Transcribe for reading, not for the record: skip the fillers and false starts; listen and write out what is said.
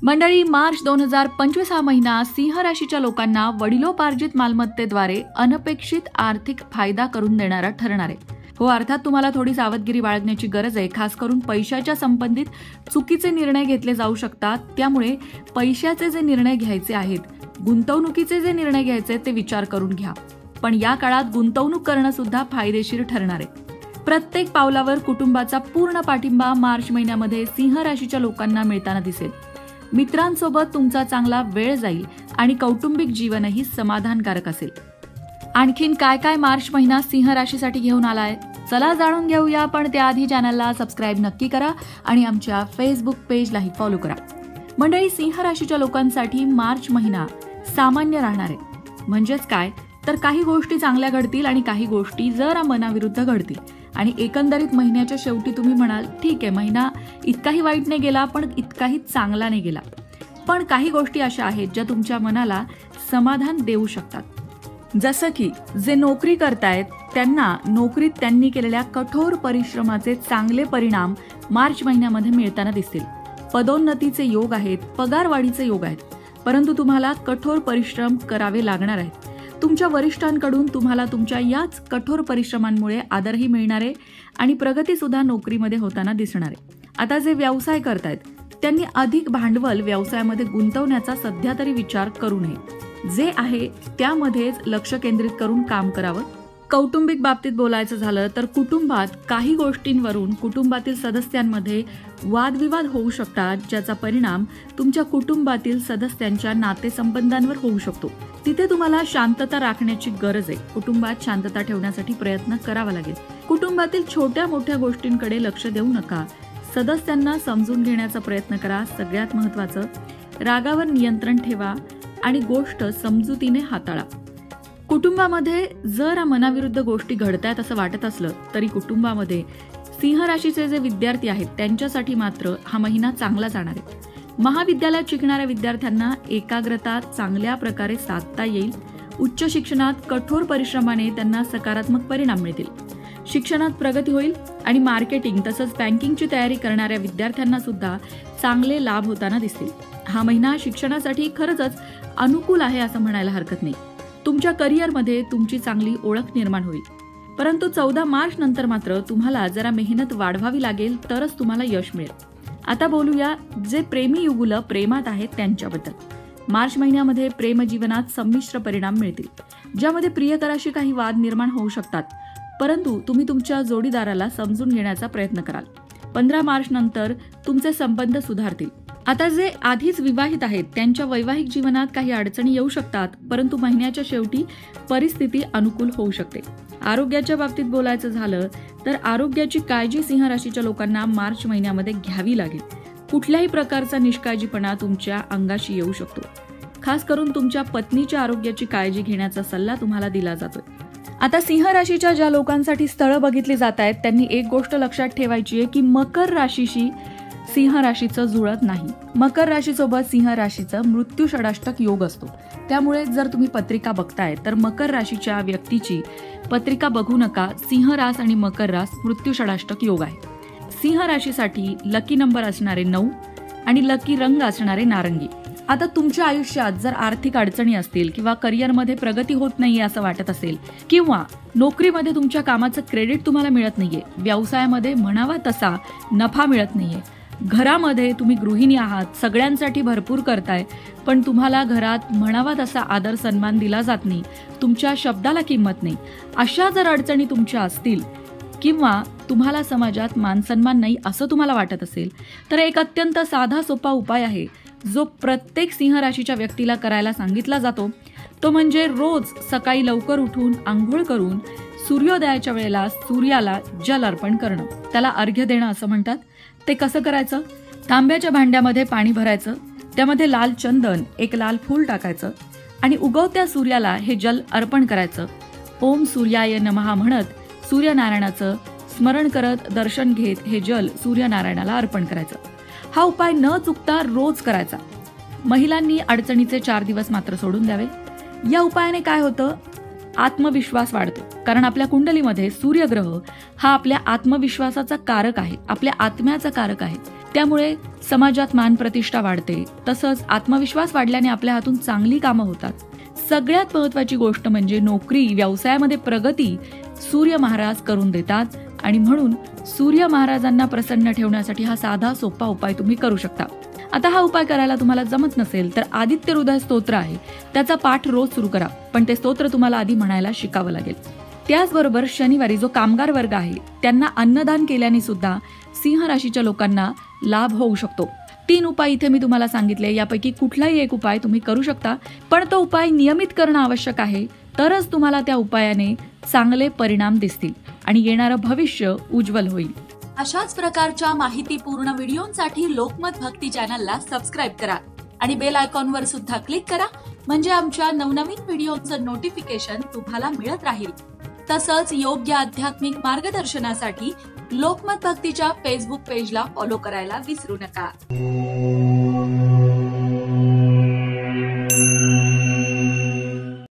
मंडळी, मार्च 2025 हा महिना सिंह राशीच्या लोकांना वडिलोपार्जित मालमत्तेद्वारे अनपेक्षित आर्थिक फायदा करून देणारा ठरणार आहे. हो, अर्थात तुम्हाला थोडी सावधगिरी बाळगण्याची गरज आहे. खास करून पैशाच्या संबंधित चुकीचे निर्णय घेतले जाऊ शकतात. त्यामुळे पैशाचे जे निर्णय घ्यायचे आहेत, गुंतवणुकीचे जे निर्णय घ्यायचे ते विचार करून घ्या. पण या काळात गुंतवणूक करणं सुद्धा फायदेशीर ठरणार आहे. प्रत्येक पावलावर कुटुंबाचा पूर्ण पाठिंबा मार्च महिन्यामध्ये सिंह राशीच्या लोकांना मिळताना दिसेल. मित्रांसोबत तुमचा चांगला वेळ जाईल आणि कौटुंबिक जीवनही समाधानकारक असेल. आणखीन काय काय मार्च महिना सिंह राशीसाठी घेऊन आलाय, चला जाणून घेऊया. पण त्याआधी चॅनलला सबस्क्राईब नक्की करा आणि आमच्या फेसबुक पेजलाही फॉलो करा. मंडळी, सिंह राशीच्या लोकांसाठी मार्च महिना सामान्य राहणार आहे. म्हणजेच काय तर काही गोष्टी चांगल्या घडतील आणि काही गोष्टी जरा मनाविरुद्ध घडतील. आणि एकंदरीत महिन्याच्या शेवटी तुम्ही म्हणाल, ठीक आहे, महिना इतकाही वाईट नाही गेला पण इतकाही चांगला नाही गेला. पण काही गोष्टी अशा आहेत ज्या तुमच्या मनाला समाधान देऊ शकतात. जसं की जे नोकरी करतायत त्यांना नोकरीत त्यांनी केलेल्या कठोर परिश्रमाचे चांगले परिणाम मार्च महिन्यामध्ये मिळताना दिसतील. पदोन्नतीचे योग आहेत, पगारवाढीचे योग आहेत. परंतु तुम्हाला कठोर परिश्रम करावे लागणार आहेत. तुमच्या वरिष्ठांकडून तुम्हाला तुमच्या याच कठोर परिश्रमांमुळे आदरही मिळणार आहे आणि प्रगती सुद्धा नोकरीमध्ये होताना दिसणार आहे. आता जे व्यवसाय करतायत त्यांनी अधिक भांडवल व्यवसायामध्ये गुंतवण्याचा सध्या तरी विचार करू नये. जे आहे त्यामध्येच लक्ष केंद्रित करून काम करावं. कौटुंबिक बाबतीत बोलायचं झालं तर कुटुंबात काही गोष्टींवरून कुटुंबातील सदस्यांमध्ये वादविवाद होऊ शकतात, ज्याचा परिणाम तुमच्या कुटुंबातील सदस्यांच्या नातेसंबंधांवर होऊ शकतो. तिथे तुम्हाला शांतता राखण्याची गरज आहे. कुटुंबात शांतता ठेवण्यासाठी प्रयत्न करावा लागेल. कुटुंबातील छोट्या मोठ्या गोष्टींकडे लक्ष देऊ नका. सदस्यांना समजून घेण्याचा प्रयत्न करा. सगळ्यात महत्त्वाचं, रागावर नियंत्रण ठेवा आणि गोष्ट समजुतीने हाताळा. कुटुंबामध्ये जर मनाविरुद्ध गोष्टी घडतायत असं वाटत असलं तरी कुटुंबामध्ये सिंह राशीचे जे विद्यार्थी आहेत त्यांच्यासाठी मात्र हा महिना चांगला जाणार आहे. महाविद्यालयात शिकणाऱ्या विद्यार्थ्यांना एकाग्रता चांगल्या प्रकारे साधता येईल. उच्च शिक्षणात कठोर परिश्रमाने त्यांना सकारात्मक परिणाम मिळतील. शिक्षणात प्रगती होईल आणि मार्केटिंग तसंच बँकिंगची तयारी करणाऱ्या विद्यार्थ्यांना सुद्धा चांगले लाभ होताना दिसतील. हा महिना शिक्षणासाठी खरंच अनुकूल आहे असं म्हणायला हरकत नाही. तुमच्या करिअरमध्ये तुमची चांगली ओळख निर्माण होईल. परंतु 14 मार्च नंतर मात्र तुम्हाला जरा मेहनत वाढवावी लागेल तरच तुम्हाला यश मिळेल. आता बोलूया जे प्रेमी युगुल प्रेमात आहेत त्यांच्याबद्दल. मार्च महिन्यामध्ये प्रेमजीवनात संमिश्र परिणाम मिळतील, ज्यामध्ये प्रियकराशी काही वाद निर्माण होऊ शकतात. परंतु तुम्ही तुमच्या जोडीदाराला समजून घेण्याचा प्रयत्न कराल. 15 मार्च नंतर तुमचे संबंध सुधारतील. आता जे आधीच विवाहित आहेत त्यांच्या वैवाहिक जीवनात काही अडचणी येऊ शकतात, परंतु महिन्याच्या शेवटी परिस्थिती अनुकूल होऊ शकते. आरोग्याच्या बाबतीत बोलायचं झालं तर आरोग्याची काळजी सिंह राशीच्या लोकांना मार्च महिन्यामध्ये घ्यावी लागेल. कुठल्याही प्रकारचा निष्काळजीपणा तुमच्या अंगाशी येऊ शकतो. खास करून तुमच्या पत्नीच्या आरोग्याची काळजी घेण्याचा सल्ला तुम्हाला दिला जातोय. आता सिंह राशीच्या ज्या लोकांसाठी स्थळं बघितली जात आहेत त्यांनी एक गोष्ट लक्षात ठेवायची आहे की मकर राशीशी सिंह राशीचं जुळत नाही. मकर राशीसोबत सिंह राशीचं मृत्यू षडाष्टक योग असतो. त्यामुळे जर तुम्ही पत्रिका बघताय तर मकर राशीच्या व्यक्तीची पत्रिका बघू नका. सिंह रास आणि मकर रास मृत्यू षडाष्टक योग आहे. सिंह राशीसाठी लकी नंबर असणारे 9 आणि लकी रंग असणारे नारंगी. आता तुमच्या आयुष्यात जर आर्थिक अडचणी असतील किंवा करिअरमध्ये प्रगती होत नाहीये असं वाटत असेल किंवा नोकरीमध्ये तुमच्या कामाचं क्रेडिट तुम्हाला मिळत नाहीये, व्यवसायामध्ये म्हणावा तसा नफा मिळत नाहीये, घरामध्ये तुम्ही गृहिणी आहात, सगळ्यांसाठी भरपूर करताय पण तुम्हाला घरात म्हणावा तसा आदर सन्मान दिला जात नाही, तुमच्या शब्दाला किंमत नाही, अशा जर अडचणी तुमच्या असतील किंवा तुम्हाला समाजात मानसन्मान नाही असं तुम्हाला वाटत असेल तर एक अत्यंत साधा सोपा उपाय आहे जो प्रत्येक सिंह राशीच्या व्यक्तीला करायला सांगितला जातो. तो म्हणजे रोज सकाळी लवकर उठून आंघोळ करून सूर्योदयाच्या वेळेला सूर्याला जल अर्पण करणं. त्याला अर्घ्य देणं असं म्हणतात. ते कसं करायचं? तांब्याच्या भांड्यामध्ये पाणी भरायचं, त्यामध्ये लाल चंदन, एक लाल फूल टाकायचं आणि उगवत्या सूर्याला हे जल अर्पण करायचं. ओम सूर्याय नमः म्हणत सूर्यनारायणाचं स्मरण करत दर्शन घेत हे जल सूर्यनारायणाला अर्पण करायचं. हा उपाय न चुकता रोज करायचा. महिलांनी अडचणीचे 4 दिवस मात्र सोडून द्यावे. या उपायाने काय होतं? आत्मविश्वास वाढतो. कारण आपल्या कुंडलीमध्ये सूर्यग्रह हा आपल्या आत्मविश्वासाचा कारक आहे, आपल्या आत्म्याचा कारक आहे. त्यामुळे समाजात मान प्रतिष्ठा वाढते. तसंच आत्मविश्वास वाढल्याने आपल्या हातून चांगली कामं होतात. सगळ्यात महत्त्वाची गोष्ट म्हणजे नोकरी व्यवसायामध्ये प्रगती सूर्य महाराज करून देतात आणि म्हणून सूर्य महाराजांना प्रसन्न ठेवण्यासाठी हा साधा सोपा उपाय तुम्ही करू शकता. आता हा उपाय करायला तुम्हाला जमत नसेल तर आदित्य हृदय स्तोत्र आहे, त्याचा पाठ रोज सुरू करा, पण ते स्तोत्र तुम्हाला आधी म्हणायला शिकावं लागेल. त्याचबरोबर शनिवारी जो कामगार वर्ग आहे त्यांना अन्नदान केल्याने सुद्धा सिंह राशीच्या लोकांना लाभ होऊ शकतो. 3 उपाय इथे मी तुम्हाला सांगितले, यापैकी कुठलाही एक उपाय तुम्ही करू शकता, पण तो उपाय नियमित करणं आवश्यक आहे. तरच तुम्हाला त्या उपायाने चांगले परिणाम दिसतील आणि येणारं भविष्य उज्ज्वल होईल. अशाच प्रकारच्या माहितीपूर्ण व्हिडिओंसाठी लोकमत भक्ती चॅनलला सबस्क्राईब करा आणि बेल आयकॉनवर सुद्धा क्लिक करा, म्हणजे आमच्या नवनवीन व्हिडिओचं नोटिफिकेशन तुम्हाला मिळत राहील. तसंच योग्य आध्यात्मिक मार्गदर्शनासाठी लोकमत भक्तीच्या फेसबुक पेजला फॉलो करायला विसरू नका.